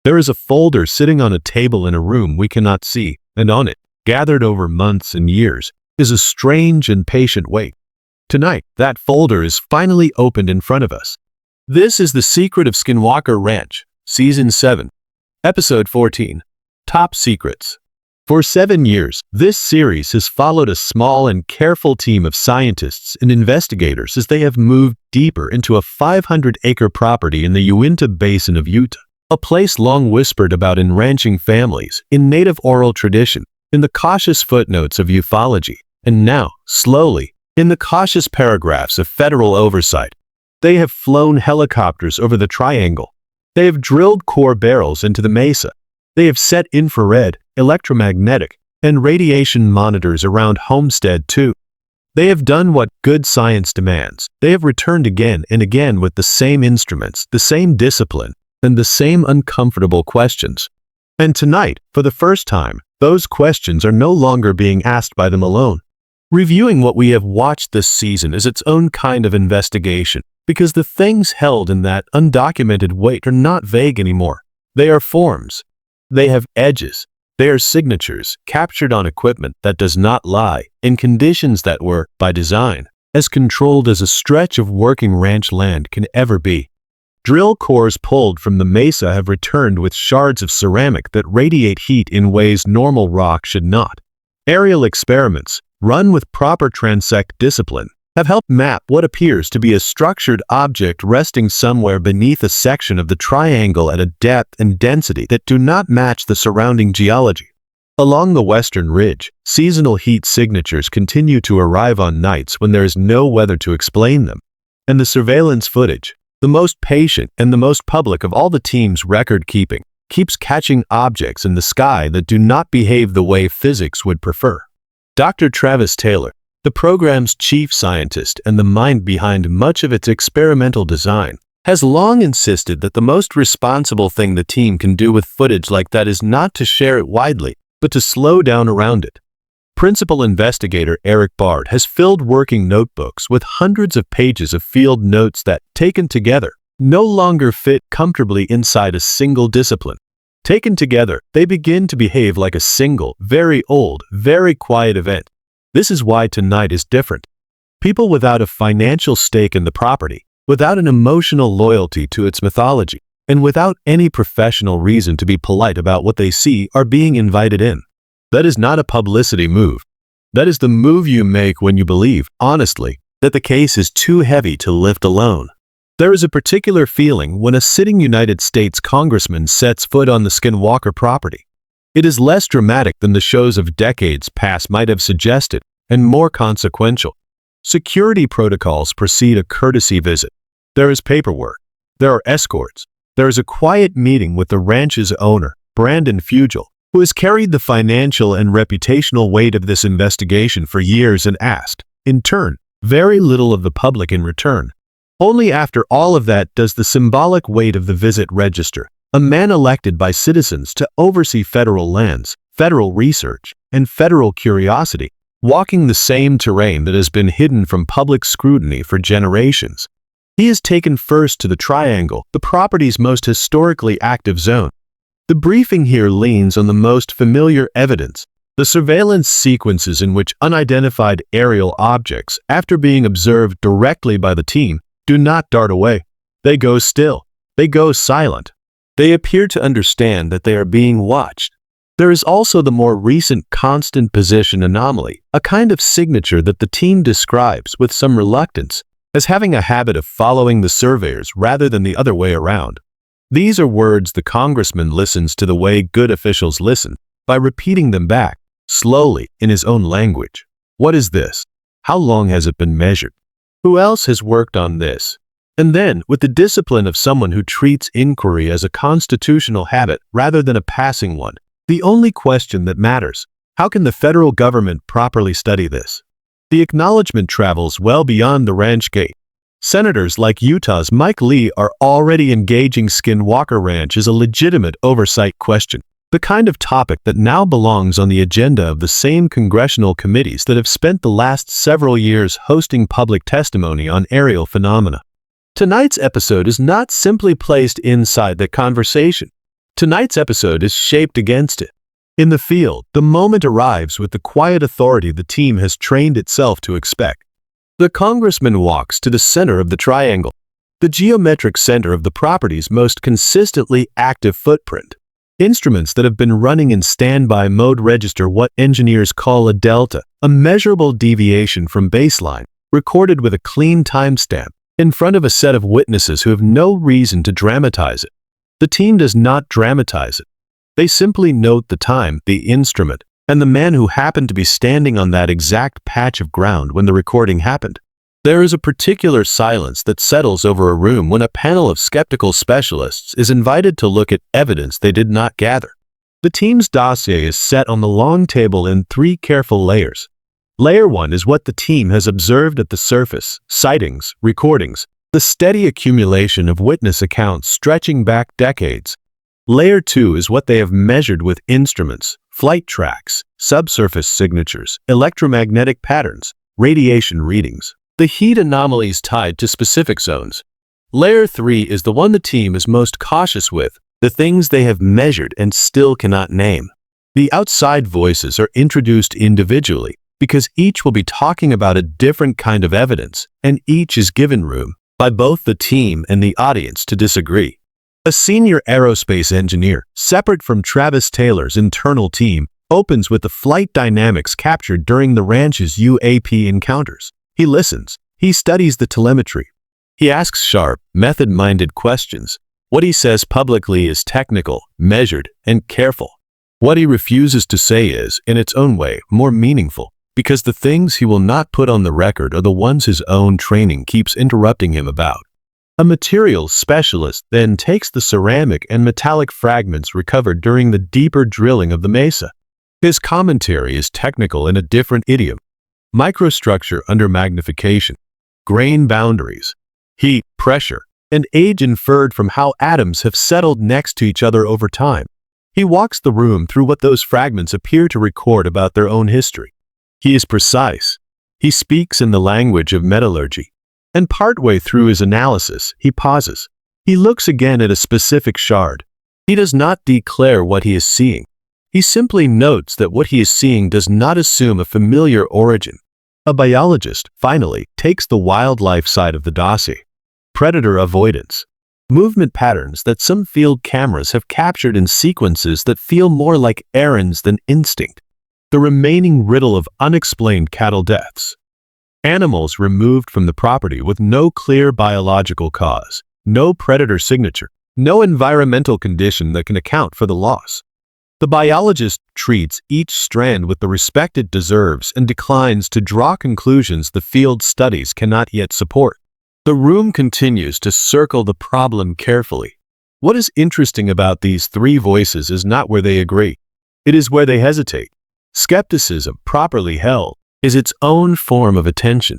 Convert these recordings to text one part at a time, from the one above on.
There is a folder sitting on a table in a room we cannot see, and on it, gathered over months and years, is a strange and patient weight. Tonight, that folder is finally opened in front of us. This is The Secret of Skinwalker Ranch, Season 7, Episode 14, Top Secrets. For 7 years, this series has followed a small and careful team of scientists and investigators as they have moved deeper into a 500-acre property in the Uinta Basin of Utah, a place long whispered about in ranching families, in native oral tradition, in the cautious footnotes of ufology, and now, slowly, in the cautious paragraphs of federal oversight. They have flown helicopters over the triangle. They have drilled core barrels into the Mesa. They have set infrared, electromagnetic, and radiation monitors around Homestead too. They have done what good science demands. They have returned again and again with the same instruments, the same discipline, and the same uncomfortable questions. And tonight, for the first time, those questions are no longer being asked by them alone. Reviewing what we have watched this season is its own kind of investigation, because the things held in that undocumented weight are not vague anymore. They are forms. They have edges. They are signatures captured on equipment that does not lie, in conditions that were, by design, as controlled as a stretch of working ranch land can ever be. Drill cores pulled from the Mesa have returned with shards of ceramic that radiate heat in ways normal rock should not. Aerial experiments, run with proper transect discipline, have helped map what appears to be a structured object resting somewhere beneath a section of the triangle at a depth and density that do not match the surrounding geology. Along the western ridge, seasonal heat signatures continue to arrive on nights when there is no weather to explain them. And the surveillance footage, the most patient and the most public of all the team's record-keeping, keeps catching objects in the sky that do not behave the way physics would prefer. Dr. Travis Taylor, the program's chief scientist and the mind behind much of its experimental design, has long insisted that the most responsible thing the team can do with footage like that is not to share it widely, but to slow down around it. Principal investigator Erik Bard has filled working notebooks with hundreds of pages of field notes that, taken together, no longer fit comfortably inside a single discipline. Taken together, they begin to behave like a single, very old, very quiet event. This is why tonight is different. People without a financial stake in the property, without an emotional loyalty to its mythology, and without any professional reason to be polite about what they see are being invited in. That is not a publicity move. That is the move you make when you believe, honestly, that the case is too heavy to lift alone. There is a particular feeling when a sitting United States Congressman sets foot on the Skinwalker property. It is less dramatic than the shows of decades past might have suggested, and more consequential. Security protocols precede a courtesy visit. There is paperwork. There are escorts. There is a quiet meeting with the ranch's owner, Brandon Fugal, who has carried the financial and reputational weight of this investigation for years and asked, in turn, very little of the public in return. Only after all of that does the symbolic weight of the visit register. A man elected by citizens to oversee federal lands, federal research, and federal curiosity, walking the same terrain that has been hidden from public scrutiny for generations. He is taken first to the triangle, the property's most historically active zone. The briefing here leans on the most familiar evidence, the surveillance sequences in which unidentified aerial objects, after being observed directly by the team, do not dart away. They go still. They go silent. They appear to understand that they are being watched. There is also the more recent constant position anomaly, a kind of signature that the team describes with some reluctance as having a habit of following the surveyors rather than the other way around. These are words the Congressman listens to the way good officials listen, by repeating them back, slowly, in his own language. What is this? How long has it been measured? Who else has worked on this? And then, with the discipline of someone who treats inquiry as a constitutional habit rather than a passing one, the only question that matters: how can the federal government properly study this? The acknowledgement travels well beyond the ranch gate. Senators like Utah's Mike Lee are already engaging Skinwalker Ranch as a legitimate oversight question, the kind of topic that now belongs on the agenda of the same congressional committees that have spent the last several years hosting public testimony on aerial phenomena. Tonight's episode is not simply placed inside the conversation. Tonight's episode is shaped against it. In the field, the moment arrives with the quiet authority the team has trained itself to expect. The Congressman walks to the center of the triangle, the geometric center of the property's most consistently active footprint. Instruments that have been running in standby mode register what engineers call a delta, a measurable deviation from baseline, recorded with a clean timestamp, in front of a set of witnesses who have no reason to dramatize it. The team does not dramatize it. They simply note the time, the instrument, and the man who happened to be standing on that exact patch of ground when the recording happened. There is a particular silence that settles over a room when a panel of skeptical specialists is invited to look at evidence they did not gather. The team's dossier is set on the long table in 3 careful layers. Layer 1 is what the team has observed at the surface: sightings, recordings, the steady accumulation of witness accounts stretching back decades. Layer 2 is what they have measured with instruments: flight tracks, subsurface signatures, electromagnetic patterns, radiation readings, the heat anomalies tied to specific zones. Layer 3 is the one the team is most cautious with, the things they have measured and still cannot name. The outside voices are introduced individually because each will be talking about a different kind of evidence, and each is given room by both the team and the audience to disagree. A senior aerospace engineer, separate from Travis Taylor's internal team, opens with the flight dynamics captured during the ranch's UAP encounters. He listens. He studies the telemetry. He asks sharp, method-minded questions. What he says publicly is technical, measured, and careful. What he refuses to say is, in its own way, more meaningful, because the things he will not put on the record are the ones his own training keeps interrupting him about. A materials specialist then takes the ceramic and metallic fragments recovered during the deeper drilling of the Mesa. His commentary is technical in a different idiom. Microstructure under magnification, grain boundaries, heat, pressure, and age inferred from how atoms have settled next to each other over time. He walks the room through what those fragments appear to record about their own history. He is precise. He speaks in the language of metallurgy. And partway through his analysis, he pauses. He looks again at a specific shard. He does not declare what he is seeing. He simply notes that what he is seeing does not assume a familiar origin. A biologist, finally, takes the wildlife side of the dossier. Predator avoidance. Movement patterns that some field cameras have captured in sequences that feel more like errands than instinct. The remaining riddle of unexplained cattle deaths. Animals removed from the property with no clear biological cause, no predator signature, no environmental condition that can account for the loss. The biologist treats each strand with the respect it deserves and declines to draw conclusions the field studies cannot yet support. The room continues to circle the problem carefully. What is interesting about these 3 voices is not where they agree. It is where they hesitate. Skepticism, properly held, is its own form of attention.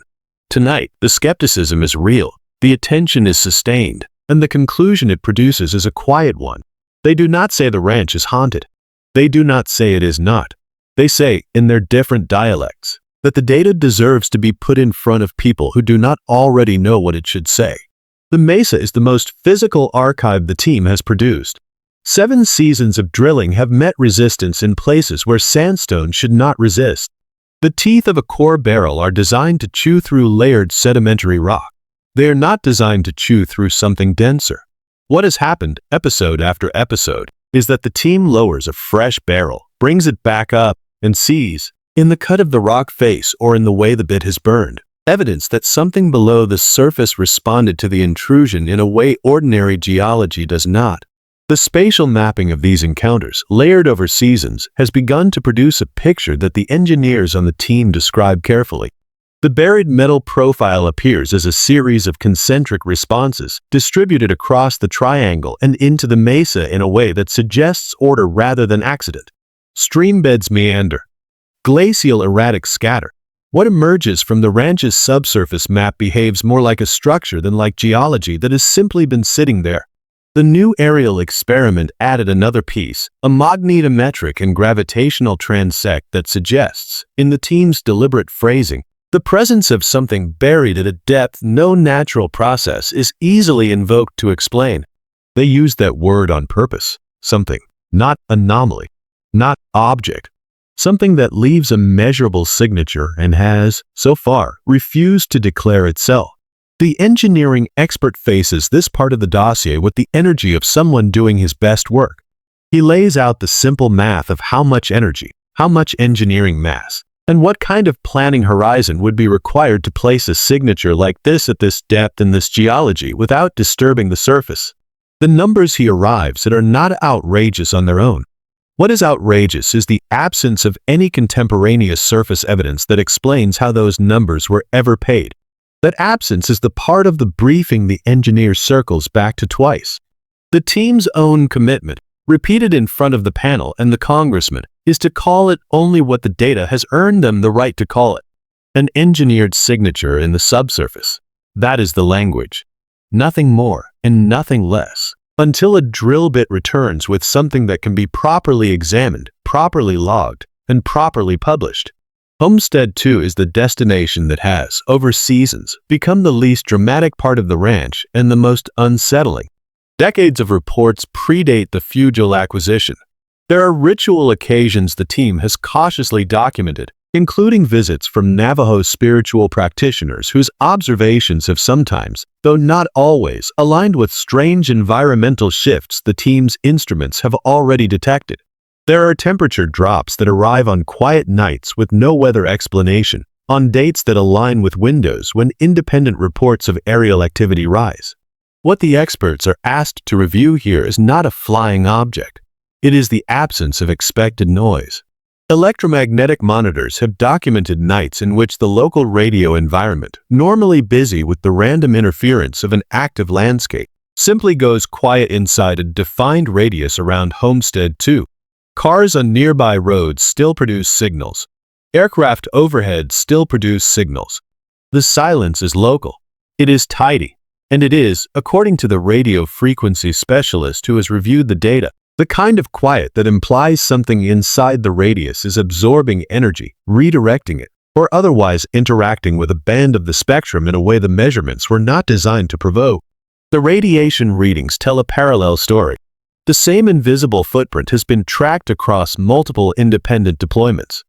Tonight, the skepticism is real, the attention is sustained, and the conclusion it produces is a quiet one. They do not say the ranch is haunted. They do not say it is not. They say, in their different dialects, that the data deserves to be put in front of people who do not already know what it should say. The Mesa is the most physical archive the team has produced. 7 seasons of drilling have met resistance in places where sandstone should not resist. The teeth of a core barrel are designed to chew through layered sedimentary rock. They are not designed to chew through something denser. What has happened, episode after episode, is that the team lowers a fresh barrel, brings it back up, and sees, in the cut of the rock face or in the way the bit has burned, evidence that something below the surface responded to the intrusion in a way ordinary geology does not. The spatial mapping of these encounters, layered over seasons, has begun to produce a picture that the engineers on the team describe carefully. The buried metal profile appears as a series of concentric responses distributed across the triangle and into the mesa in a way that suggests order rather than accident. Stream beds meander. Glacial erratic scatter. What emerges from the ranch's subsurface map behaves more like a structure than like geology that has simply been sitting there. The new aerial experiment added another piece, a magnetometric and gravitational transect that suggests, in the team's deliberate phrasing, the presence of something buried at a depth no natural process is easily invoked to explain. They used that word on purpose. something, not anomaly, not object, something that leaves a measurable signature and has, so far, refused to declare itself. The engineering expert faces this part of the dossier with the energy of someone doing his best work. He lays out the simple math of how much energy, how much engineering mass, and what kind of planning horizon would be required to place a signature like this at this depth in this geology without disturbing the surface. The numbers he arrives at are not outrageous on their own. What is outrageous is the absence of any contemporaneous surface evidence that explains how those numbers were ever paid. That absence is the part of the briefing the engineer circles back to twice. The team's own commitment, repeated in front of the panel and the Congressman, is to call it only what the data has earned them the right to call it. An engineered signature in the subsurface. That is the language. Nothing more and nothing less. Until a drill bit returns with something that can be properly examined, properly logged, and properly published. Homestead 2 is the destination that has, over seasons, become the least dramatic part of the ranch and the most unsettling. Decades of reports predate the Fugal acquisition. There are ritual occasions the team has cautiously documented, including visits from Navajo spiritual practitioners whose observations have sometimes, though not always, aligned with strange environmental shifts the team's instruments have already detected. There are temperature drops that arrive on quiet nights with no weather explanation, on dates that align with windows when independent reports of aerial activity rise. What the experts are asked to review here is not a flying object. It is the absence of expected noise. Electromagnetic monitors have documented nights in which the local radio environment, normally busy with the random interference of an active landscape, simply goes quiet inside a defined radius around Homestead 2. Cars on nearby roads still produce signals. Aircraft overhead still produce signals. The silence is local. It is tidy. And it is, according to the radio frequency specialist who has reviewed the data, the kind of quiet that implies something inside the radius is absorbing energy, redirecting it, or otherwise interacting with a band of the spectrum in a way the measurements were not designed to provoke. The radiation readings tell a parallel story. The same invisible footprint has been tracked across multiple independent deployments.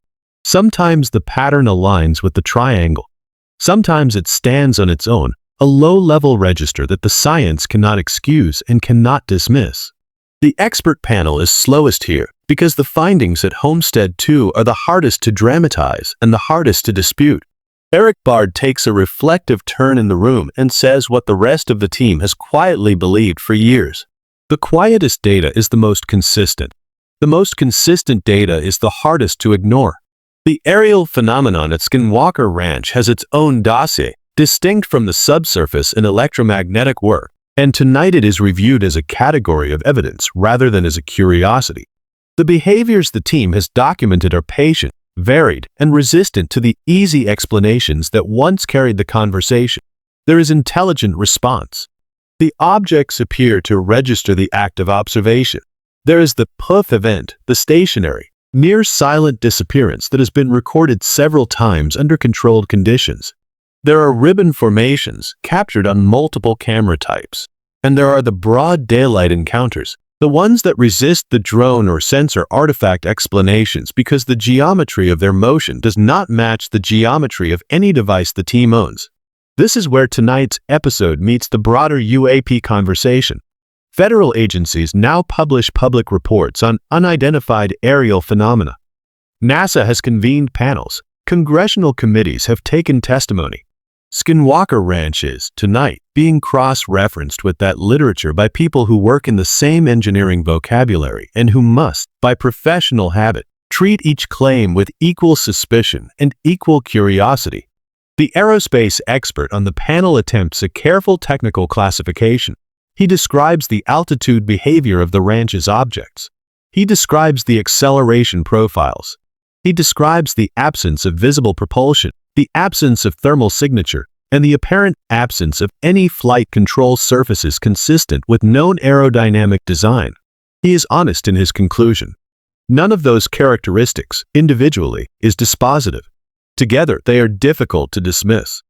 Sometimes the pattern aligns with the triangle. Sometimes it stands on its own, a low-level register that the science cannot excuse and cannot dismiss. The expert panel is slowest here because the findings at Homestead 2 are the hardest to dramatize and the hardest to dispute. Erik Bard takes a reflective turn in the room and says what the rest of the team has quietly believed for years. The quietest data is the most consistent. The most consistent data is the hardest to ignore. The aerial phenomenon at Skinwalker Ranch has its own dossier, distinct from the subsurface and electromagnetic work, and tonight it is reviewed as a category of evidence rather than as a curiosity. The behaviors the team has documented are patient, varied, and resistant to the easy explanations that once carried the conversation. There is intelligent response. The objects appear to register the act of observation. There is the poof event, the stationary, near silent disappearance that has been recorded several times under controlled conditions. There are ribbon formations captured on multiple camera types. And there are the broad daylight encounters, the ones that resist the drone or sensor artifact explanations because the geometry of their motion does not match the geometry of any device the team owns. This is where tonight's episode meets the broader UAP conversation. Federal agencies now publish public reports on unidentified aerial phenomena. NASA has convened panels. Congressional committees have taken testimony. Skinwalker Ranch is, tonight, being cross-referenced with that literature by people who work in the same engineering vocabulary and who must, by professional habit, treat each claim with equal suspicion and equal curiosity. The aerospace expert on the panel attempts a careful technical classification. He describes the altitude behavior of the ranch's objects. He describes the acceleration profiles. He describes the absence of visible propulsion, the absence of thermal signature, and the apparent absence of any flight control surfaces consistent with known aerodynamic design. He is honest in his conclusion. None of those characteristics, individually, is dispositive. Together, they are difficult to dismiss.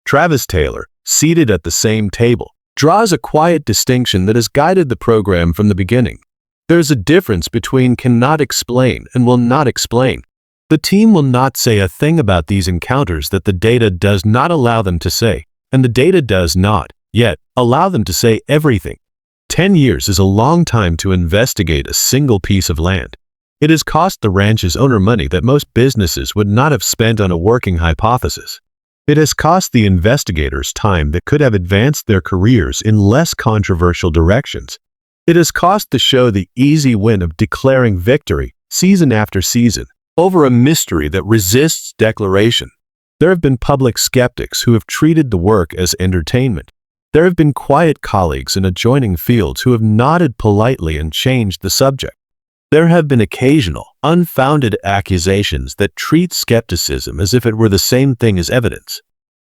Travis Taylor, seated at the same table, draws a quiet distinction that has guided the program from the beginning. There's a difference between cannot explain and will not explain. The team will not say a thing about these encounters that the data does not allow them to say, and the data does not, yet, allow them to say everything. 10 years is a long time to investigate a single piece of land. It has cost the ranch's owner money that most businesses would not have spent on a working hypothesis. It has cost the investigators time that could have advanced their careers in less controversial directions. It has cost the show the easy win of declaring victory, season after season, over a mystery that resists declaration. There have been public skeptics who have treated the work as entertainment. There have been quiet colleagues in adjoining fields who have nodded politely and changed the subject. There have been occasional, unfounded accusations that treat skepticism as if it were the same thing as evidence.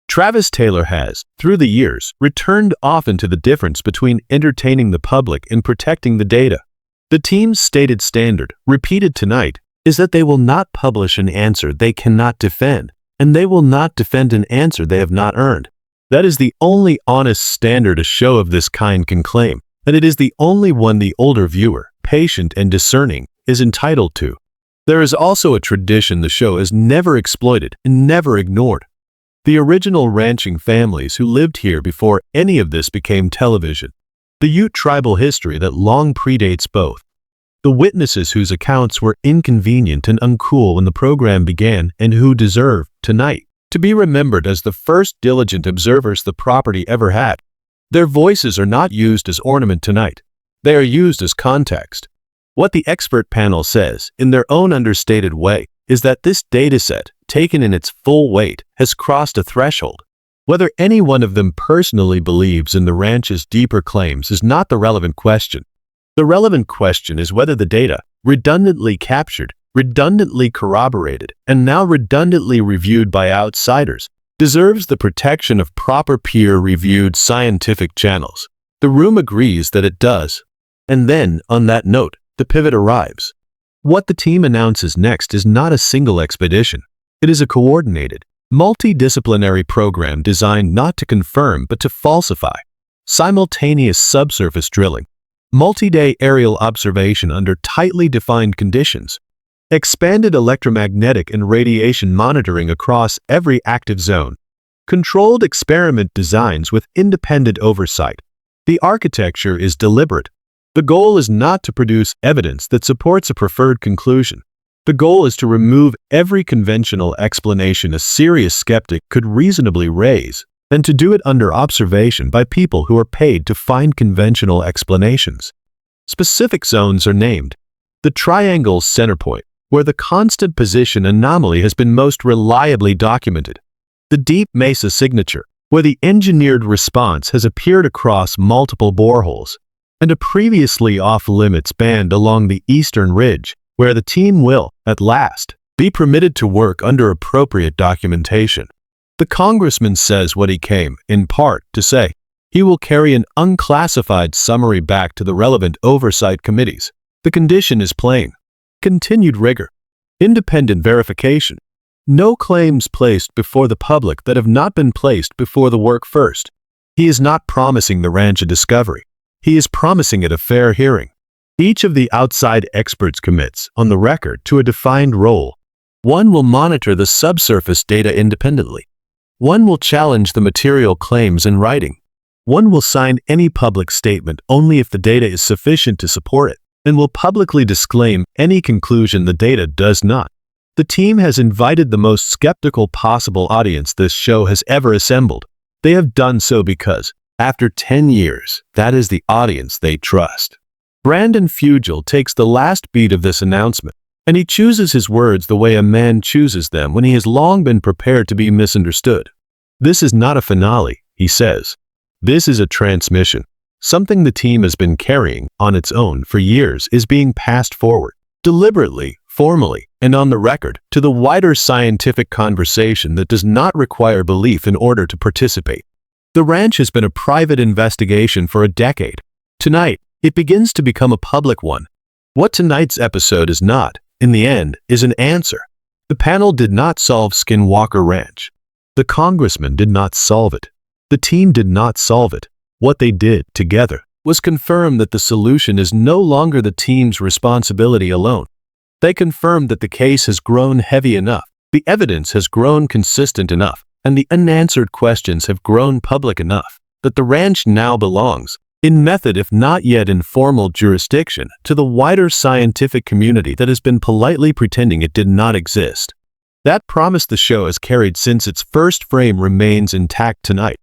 Travis Taylor has, through the years, returned often to the difference between entertaining the public and protecting the data. The team's stated standard, repeated tonight, is that they will not publish an answer they cannot defend, and they will not defend an answer they have not earned. That is the only honest standard a show of this kind can claim, and it is the only one the older viewer, patient and discerning, is entitled to. There is also a tradition the show has never exploited and never ignored. The original ranching families who lived here before any of this became television. The Ute tribal history that long predates both. The witnesses whose accounts were inconvenient and uncool when the program began and who deserve, tonight, to be remembered as the first diligent observers the property ever had. Their voices are not used as ornament tonight. They are used as context. What the expert panel says, in their own understated way, is that this dataset, taken in its full weight, has crossed a threshold. Whether any one of them personally believes in the ranch's deeper claims is not the relevant question. The relevant question is whether the data, redundantly captured, redundantly corroborated, and now redundantly reviewed by outsiders, deserves the protection of proper peer-reviewed scientific channels. The room agrees that it does. And then, on that note, the pivot arrives. What the team announces next is not a single expedition. It is a coordinated, multidisciplinary program designed not to confirm but to falsify. Simultaneous subsurface drilling, multi-day aerial observation under tightly defined conditions, expanded electromagnetic and radiation monitoring across every active zone, controlled experiment designs with independent oversight. The architecture is deliberate. The goal is not to produce evidence that supports a preferred conclusion. The goal is to remove every conventional explanation a serious skeptic could reasonably raise, and to do it under observation by people who are paid to find conventional explanations. Specific zones are named. The triangle's center point, where the constant position anomaly has been most reliably documented. The deep Mesa signature, where the engineered response has appeared across multiple boreholes. And a previously off-limits band along the eastern ridge, where the team will, at last, be permitted to work under appropriate documentation. The Congressman says what he came, in part, to say. He will carry an unclassified summary back to the relevant oversight committees. The condition is plain. Continued rigor. Independent verification. No claims placed before the public that have not been placed before the work first. He is not promising the ranch a discovery. He is promising it a fair hearing. Each of the outside experts commits, on the record, to a defined role. One will monitor the subsurface data independently. One will challenge the material claims in writing. One will sign any public statement only if the data is sufficient to support it, and will publicly disclaim any conclusion the data does not. The team has invited the most skeptical possible audience this show has ever assembled. They have done so because, after 10 years, that is the audience they trust. Brandon Fugal takes the last beat of this announcement, and he chooses his words the way a man chooses them when he has long been prepared to be misunderstood. This is not a finale, he says. This is a transmission. Something the team has been carrying, on its own, for years is being passed forward, deliberately, formally, and on the record, to the wider scientific conversation that does not require belief in order to participate. The ranch has been a private investigation for a decade. Tonight, it begins to become a public one. What tonight's episode is not, in the end, is an answer. The panel did not solve Skinwalker Ranch. The Congressman did not solve it. The team did not solve it. What they did, together, was confirmed that the solution is no longer the team's responsibility alone. They confirmed that the case has grown heavy enough, the evidence has grown consistent enough, and the unanswered questions have grown public enough that the ranch now belongs, in method if not yet in formal jurisdiction, to the wider scientific community that has been politely pretending it did not exist. That promise the show has carried since its first frame remains intact tonight.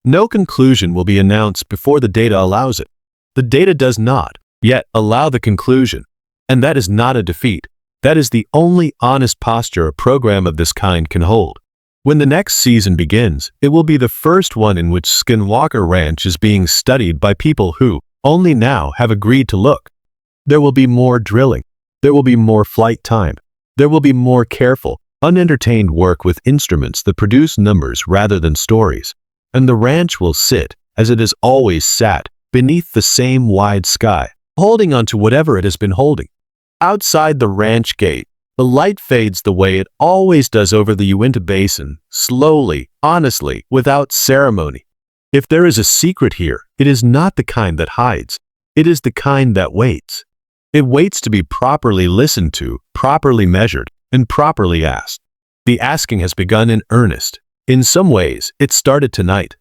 No conclusion will be announced before the data allows it. The data does not yet allow the conclusion, and that is not a defeat. That is the only honest posture a program of this kind can hold. When the next season begins, it will be the first one in which Skinwalker Ranch is being studied by people who only now have agreed to look. There will be more drilling. There will be more flight time. There will be more careful, unentertained work with instruments that produce numbers rather than stories. And the ranch will sit, as it has always sat, beneath the same wide sky, holding on to whatever it has been holding. Outside the ranch gate, the light fades the way it always does over the Uinta Basin, slowly, honestly, without ceremony. If there is a secret here, it is not the kind that hides. It is the kind that waits. It waits to be properly listened to, properly measured, and properly asked. The asking has begun in earnest. In some ways, it started tonight.